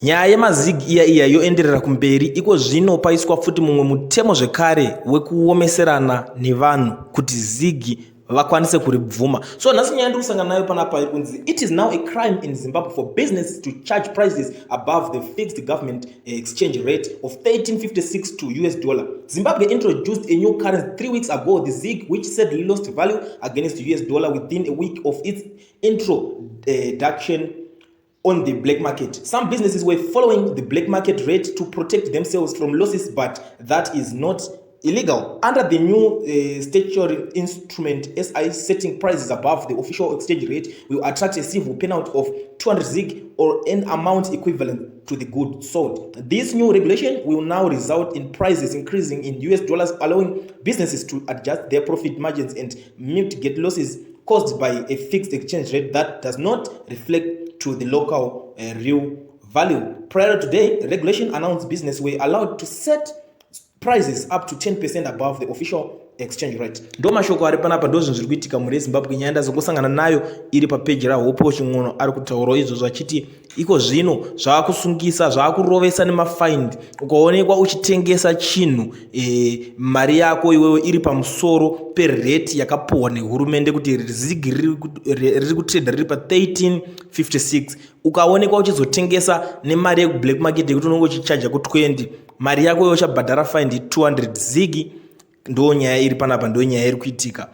Nyaya yemazig iya yoenderera kumberi. Iko zvino paiswa futi mumwe mutemo zvekare wekuomeserana nevanhu kuti ZiG vakwanise kuribvuma. So nhasi nyaya ndiri kusangana nayo panapa iri kunzi it is now a crime in Zimbabwe for business to charge prices above the fixed government exchange rate of 1356 to $. Zimbabwe introduced a new currency 3 weeks ago, the ZiG, which said lost value against $, within a week of its introduction on the black market. Some businesses were following the black market rate to protect themselves from losses, but that is not illegal. Under the new statutory instrument, SI setting prices above the official exchange rate will attract a civil penalty of 200 ZiG or an amount equivalent to the good sold. This new regulation will now result in prices increasing in $, allowing businesses to adjust their profit margins and mitigate losses caused by a fixed exchange rate that does not reflect to the local real value. Prior to today, regulation announced business were allowed to set prices up to 10% above the official exchange rate. Ndo mashoko ari panapa ndo zvinhu zviri kuitika muri Zimbabwe. Nyaya ndazongosangana nayo iri papeji raHopo Ching'ono ari kutaurawo izvozvo achiti iko zvino zvaakusungisa zvaakurovesa nemafaindi. Ukaonekwa uchitengesa chinhu mari yako iwewe iri pamusoro pereti yakapuwa nehurumende kuti ZiG riri kutreda riri pa 1356, ukaonekwa uchizotengesa nemari yekublack market yekuti unenge uchichaja ku20, mari yako iwe uchabhadhara faindi 200 ZiG. Ndo nyaya iri panapa, ndo nyaya iri kuitika.